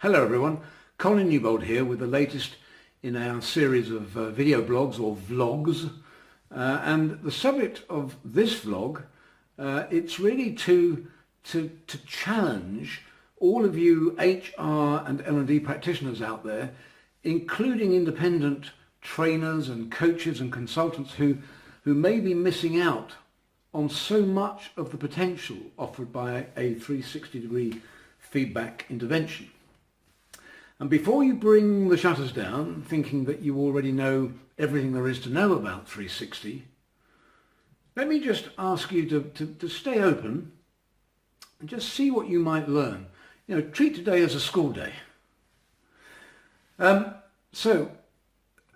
Hello everyone, Colin Newbold here with the latest in our series of video blogs or vlogs, and the subject of this vlog, it's really to challenge all of you HR and L&D practitioners out there, including independent trainers and coaches and consultants who may be missing out on so much of the potential offered by a 360-degree feedback intervention. And before you bring the shutters down, thinking that you already know everything there is to know about 360, let me just ask you to stay open and just see what you might learn. You know, treat today as a school day. So,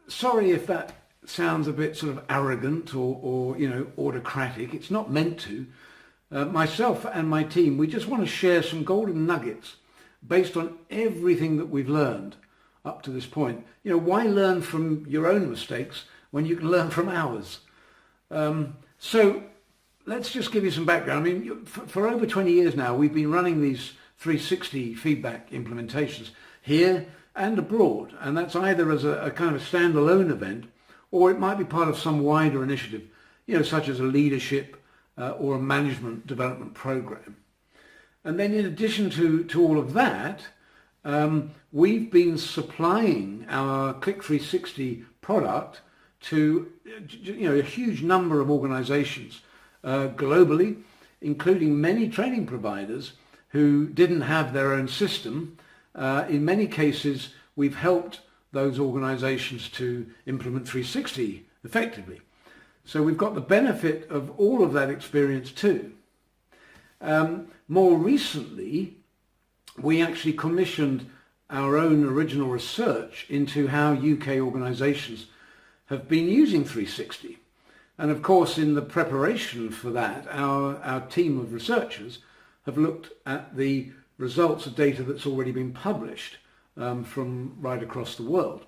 sorry if that sounds a bit sort of arrogant or you know, autocratic. It's not meant to. Myself and my team, we just want to share some golden nuggets based on everything that we've learned up to this point. You know, why learn from your own mistakes when you can learn from ours? So let's just give you some background. I mean, for over 20 years now, we've been running these 360 feedback implementations here and abroad, and that's either as a kind of a standalone event, or it might be part of some wider initiative, you know, such as a leadership or a management development program. And then in addition to all of that, we've been supplying our Click 360 product to a huge number of organizations globally, including many training providers who didn't have their own system. In many cases, we've helped those organizations to implement 360 effectively. So we've got the benefit of all of that experience too. More recently, we actually commissioned our own original research into how UK organisations have been using 360. And of course, in the preparation for that, our team of researchers have looked at the results of data that's already been published from right across the world.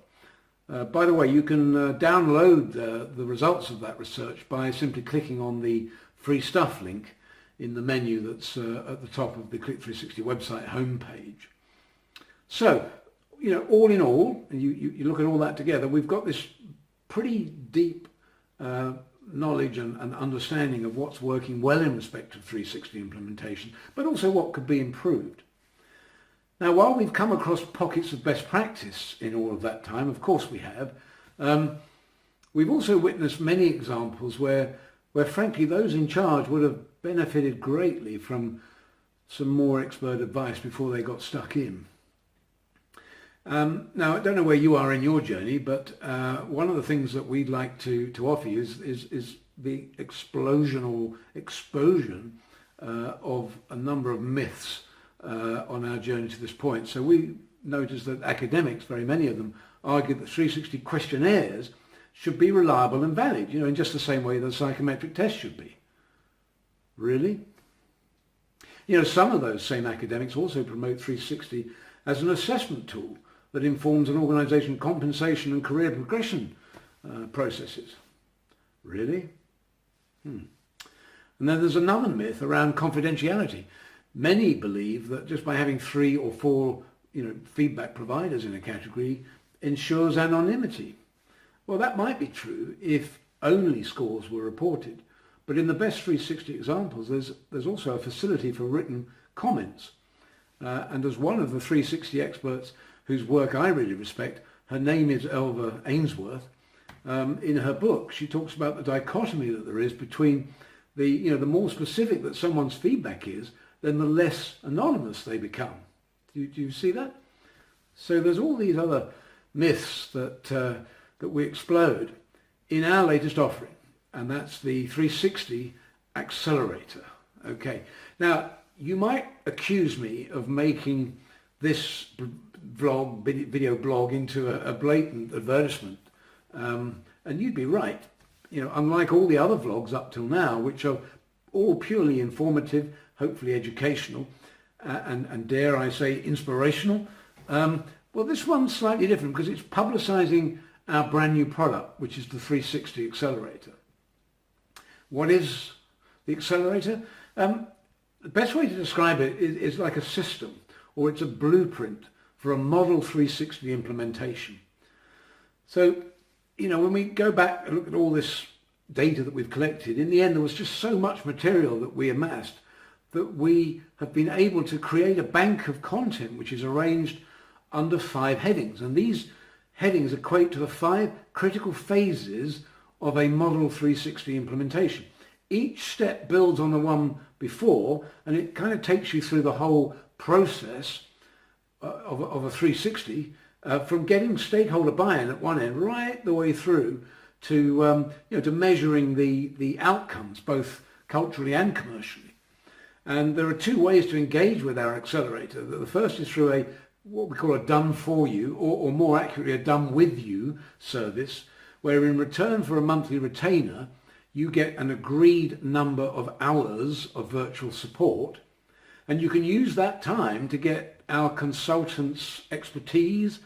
By the way, you can download the results of that research by simply clicking on the free stuff link in the menu that's at the top of the Click 360 website homepage. So, you know, all in all, and you look at all that together, we've got this pretty deep knowledge and understanding of what's working well in respect of 360 implementation, but also what could be improved. Now, while we've come across pockets of best practice in all of that time, of course we have, we've also witnessed many examples where frankly those in charge would have benefited greatly from some more expert advice before they got stuck in. Now, I don't know where you are in your journey, but one of the things that we'd like to offer you is the explosion of a number of myths on our journey to this point. So we noticed that academics, very many of them, argue that 360 questionnaires should be reliable and valid, you know, in just the same way that a psychometric test should be. Really? You know, some of those same academics also promote 360 as an assessment tool that informs an organisation's compensation and career progression processes. Really? And then there's another myth around confidentiality. Many believe that just by having 3 or 4, you know, feedback providers in a category ensures anonymity. Well, that might be true if only scores were reported. But in the best 360 examples, there's also a facility for written comments. And as one of the 360 experts whose work I really respect, her name is Elva Ainsworth, in her book, she talks about the dichotomy that there is between the more specific that someone's feedback is, then the less anonymous they become. Do you see that? So there's all these other myths that we explode in our latest offering, and that's the 360 Accelerator. Okay. Now, you might accuse me of making this video blog into a blatant advertisement, and you'd be right. You know, unlike all the other vlogs up till now, which are all purely informative, hopefully educational, and dare I say inspirational, well, this one's slightly different because it's publicising our brand new product, which is the 360 Accelerator. What is the Accelerator? The best way to describe it is like a system, or it's a blueprint for a Model 360 implementation. So, when we go back and look at all this data that we've collected, in the end there was just so much material that we amassed that we have been able to create a bank of content which is arranged under 5 headings. And these headings equate to the 5 critical phases of a Model 360 implementation. Each step builds on the one before, and it kind of takes you through the whole process of a 360, from getting stakeholder buy-in at one end right the way through to to measuring the outcomes, both culturally and commercially. And there are 2 ways to engage with our accelerator. The first is through what we call a done for you, or more accurately, a done with you service, where in return for a monthly retainer, you get an agreed number of hours of virtual support, and you can use that time to get our consultants' expertise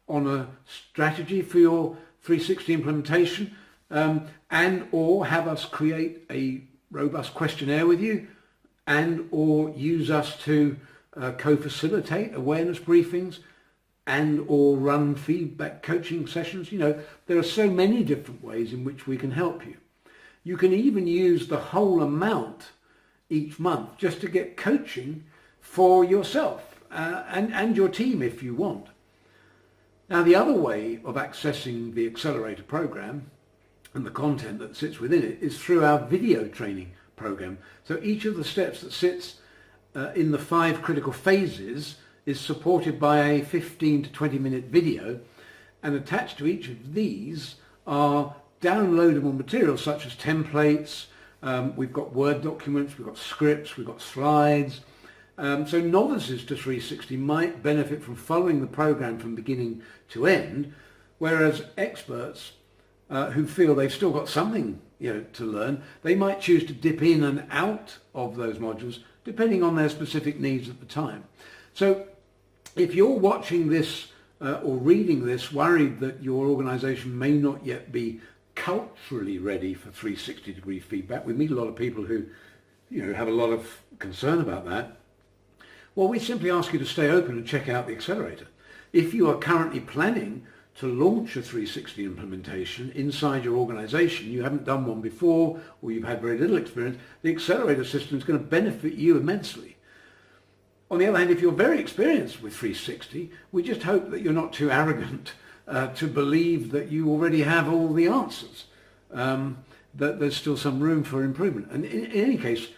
on a strategy for your 360 implementation, and or have us create a robust questionnaire with you, and or use us to co-facilitate awareness briefings, and or run feedback coaching sessions. There are so many different ways in which we can help you. You can even use the whole amount each month just to get coaching for yourself and your team if you want. Now, the other way of accessing the Accelerator program and the content that sits within it is through our video training program. So each of the steps that sits in the 5 critical phases is supported by a 15 to 20 minute video, and attached to each of these are downloadable materials such as templates. We've got Word documents, we've got scripts, we've got slides. So novices to 360 might benefit from following the program from beginning to end, whereas experts who feel they've still got something to learn, they might choose to dip in and out of those modules depending on their specific needs at the time. So if you're watching this or reading this worried that your organization may not yet be culturally ready for 360-degree feedback, we meet a lot of people who have a lot of concern about that. Well, we simply ask you to stay open and check out the Accelerator. If you are currently planning to launch a 360 implementation inside your organization, you haven't done one before, or you've had very little experience, the Accelerator system is going to benefit you immensely. On the other hand, if you're very experienced with 360, we just hope that you're not too arrogant to believe that you already have all the answers, that there's still some room for improvement. And in any case,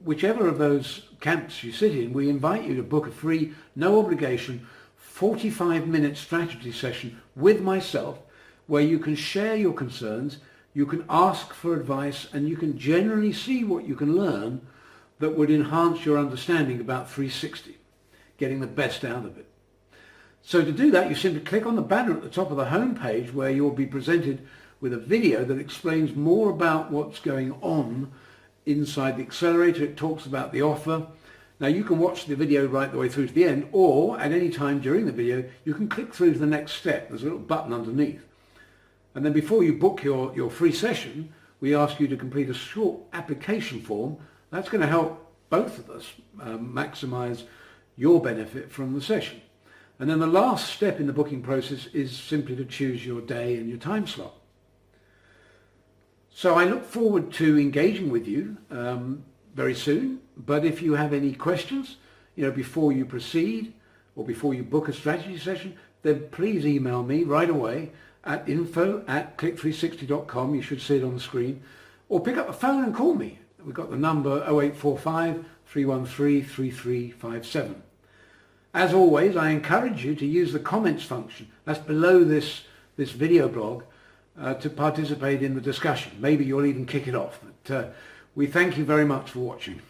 whichever of those camps you sit in, we invite you to book a free, no obligation, 45-minute strategy session with myself, where you can share your concerns, you can ask for advice, and you can generally see what you can learn that would enhance your understanding about 360, getting the best out of it. So to do that, you simply click on the banner at the top of the home page, where you'll be presented with a video that explains more about what's going on inside the Accelerator. It talks about the offer. Now, you can watch the video right the way through to the end, or at any time during the video, you can click through to the next step. There's a little button underneath. And then before you book your free session, we ask you to complete a short application form. That's going to help both of us maximize your benefit from the session. And then the last step in the booking process is simply to choose your day and your time slot. So I look forward to engaging with you very soon. But if you have any questions, before you proceed or before you book a strategy session, then please email me right away at info@click360.com. You should see it on the screen. Or pick up the phone and call me. We've got the number 0845 313 3357. As always, I encourage you to use the comments function that's below this video blog to participate in the discussion. Maybe you'll even kick it off. But we thank you very much for watching.